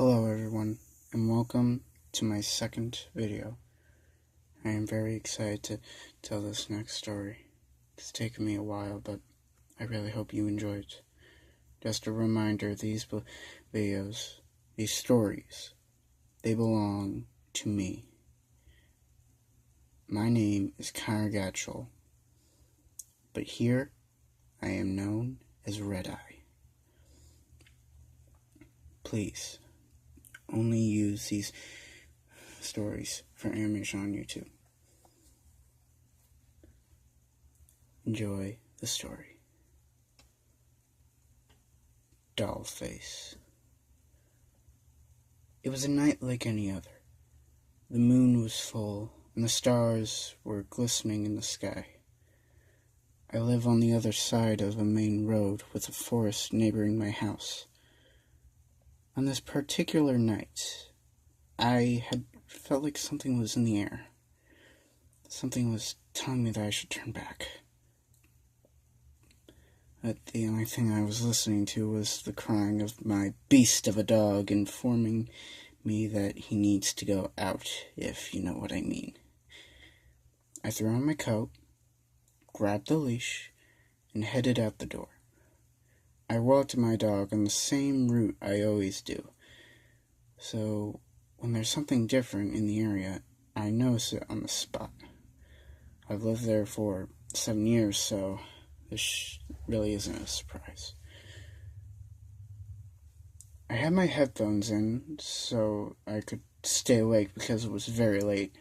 Hello everyone, and welcome to my second video. I am very excited to tell this next story. It's taken me a while, but I really hope you enjoy it. Just a reminder, these videos, these stories, they belong to me. My name is Connor Gatchell, but here I am known as Red Eye. Please, only use these stories for animation on YouTube. Enjoy the story. Dollface. It was a night like any other. The moon was full, and the stars were glistening in the sky. I live on the other side of a main road with a forest neighboring my house. On this particular night, I had felt like something was in the air. Something was telling me that I should turn back. But the only thing I was listening to was the crying of my beast of a dog, informing me that he needs to go out, if you know what I mean. I threw on my coat, grabbed the leash, and headed out the door. I walked my dog on the same route I always do, so when there's something different in the area, I notice it on the spot. I've lived there for 7 years, so this really isn't a surprise. I had my headphones in so I could stay awake because it was very late.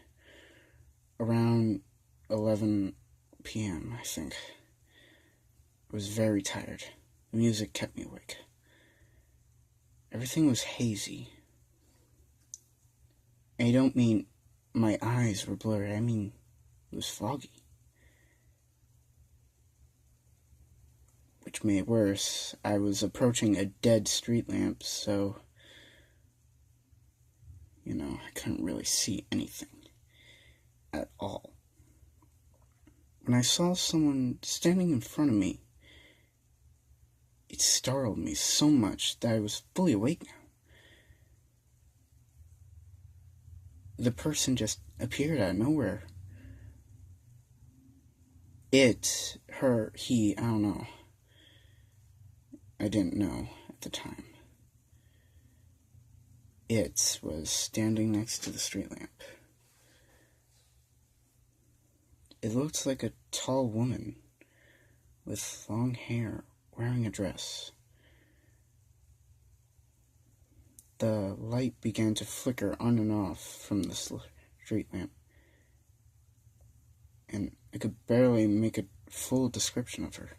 Around 11 p.m., I think. I was very tired. The music kept me awake. Everything was hazy. I don't mean my eyes were blurry, I mean it was foggy. Which made it worse. I was approaching a dead street lamp, so, I couldn't really see anything at all. When I saw someone standing in front of me, it startled me so much that I was fully awake now. The person just appeared out of nowhere. It, her, he, I don't know. I didn't know at the time. It was standing next to the street lamp. It looked like a tall woman with long hair wearing a dress. The light began to flicker on and off from the street lamp, and I could barely make a full description of her.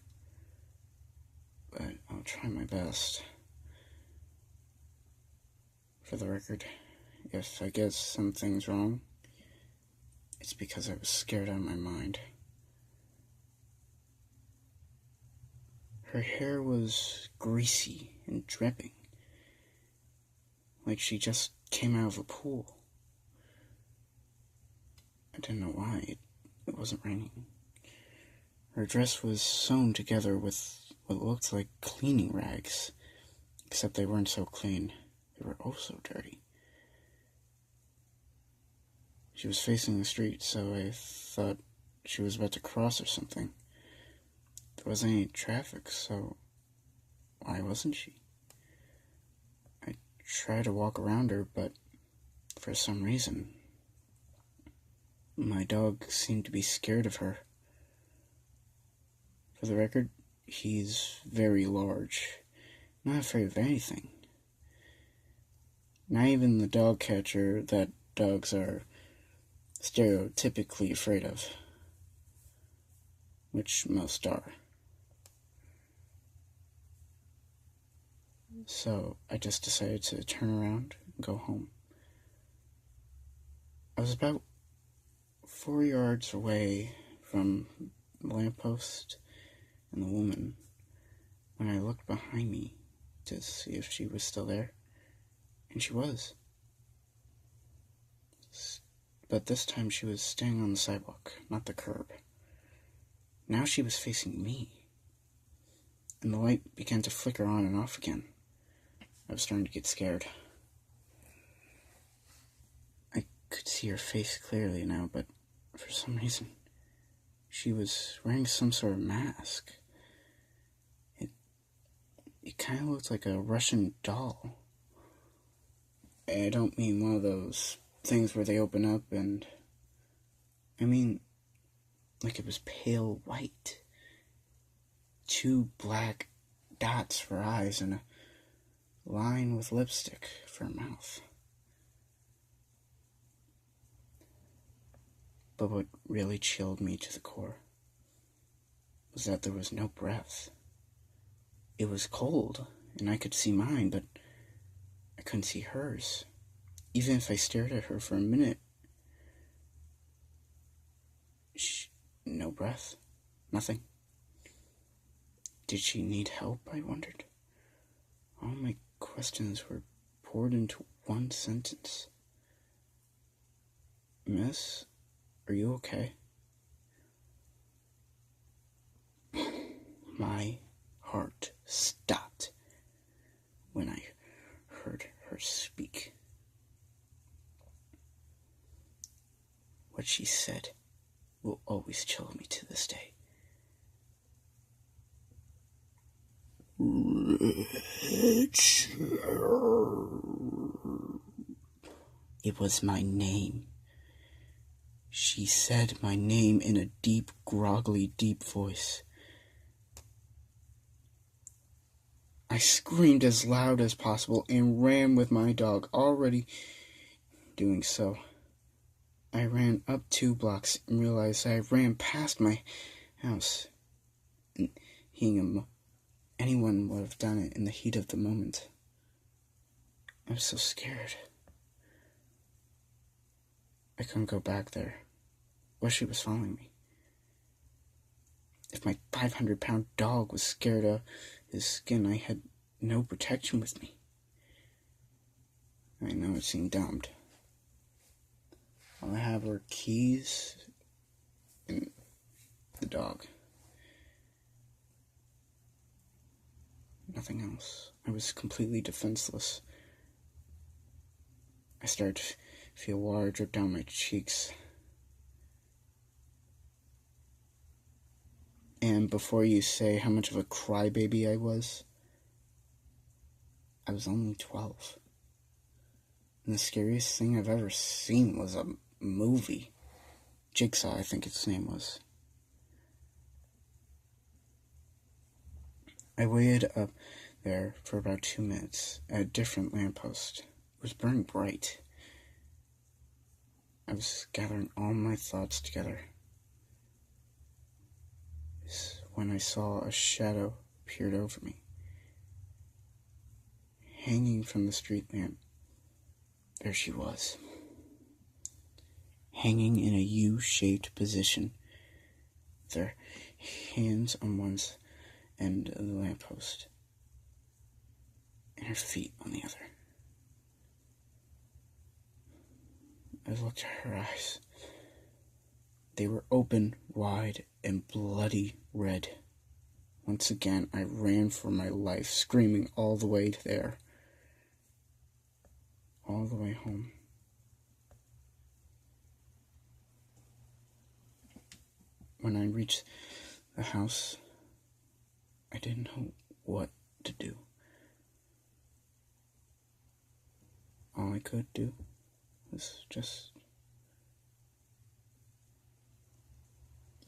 But I'll try my best. For the record, if I get some things wrong, it's because I was scared out of my mind. Her hair was greasy and dripping, like she just came out of a pool. I didn't know why. It wasn't raining. Her dress was sewn together with what looked like cleaning rags, except they weren't so clean. They were oh so dirty. She was facing the street, so I thought she was about to cross or something. There wasn't any traffic, so why wasn't she? I tried to walk around her, but for some reason, my dog seemed to be scared of her. For the record, he's very large, not afraid of anything. Not even the dog catcher that dogs are stereotypically afraid of, which most are. So I just decided to turn around and go home. I was about 4 yards away from the lamppost and the woman when I looked behind me to see if she was still there, and she was. But this time she was standing on the sidewalk, not the curb. Now she was facing me, and the light began to flicker on and off again. I was starting to get scared. could see her face clearly now, but for some reason, she was wearing some sort of mask. It kind of looked like a Russian doll. I don't mean one of those things where they open up and... I mean, like it was pale white. 2 black dots for eyes and a line with lipstick for a mouth. But what really chilled me to the core was that there was no breath. It was cold, and I could see mine, but I couldn't see hers. Even if I stared at her for a minute, no breath, nothing. Did she need help, I wondered. All my questions were poured into one sentence. Miss, are you okay? My heart stopped when I heard her speak. What she said will always chill me to this day. It was my name. She said my name in a deep, groggily, deep voice. I screamed as loud as possible and ran with my dog, already doing so. I ran up 2 blocks and realized I ran past my house. And anyone would have done it in the heat of the moment. I was so scared. I couldn't go back there. What if she was following me? If my 500-pound dog was scared of his skin, I had no protection with me. I know it seemed dumb. All I have were keys and the dog. Nothing else. I was completely defenseless. I started to feel water drip down my cheeks. And before you say how much of a crybaby I was only 12. And the scariest thing I've ever seen was a movie. Jigsaw, I think its name was. I waited up there for about 2 minutes at a different lamppost. It was burning bright. I was gathering all my thoughts together. When I saw a shadow peered over me. Hanging from the street lamp, there she was. Hanging in a U-shaped position, with her hands on one end of the lamppost, and her feet on the other. I looked at her eyes. They were open, wide, and bloody red. Once again, I ran for my life, screaming all the way there. All the way home. When I reached the house, I didn't know what to do. All I could do was just...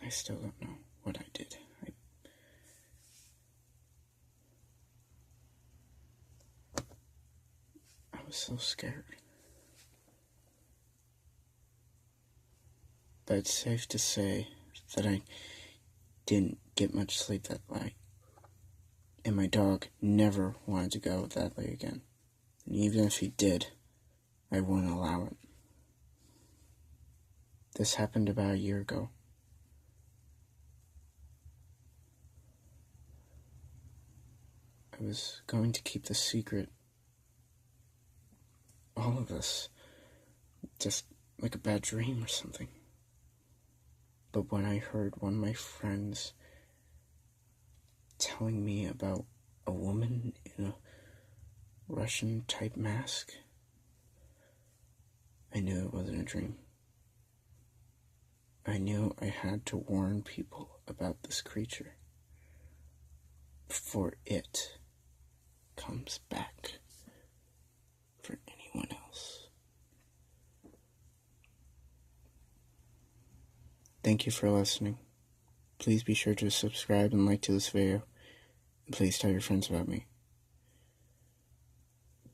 I still don't know what I did. I was so scared. But it's safe to say that I didn't get much sleep that night. And my dog never wanted to go that way again. And even if he did, I wouldn't allow it. This happened about a year ago. I was going to keep the secret. All of this. Just like a bad dream or something. But when I heard one of my friends telling me about a woman in a Russian-type mask, I knew it wasn't a dream. I knew I had to warn people about this creature before it comes back for anyone else. Thank you for listening. Please be sure to subscribe and like to this video. And please tell your friends about me.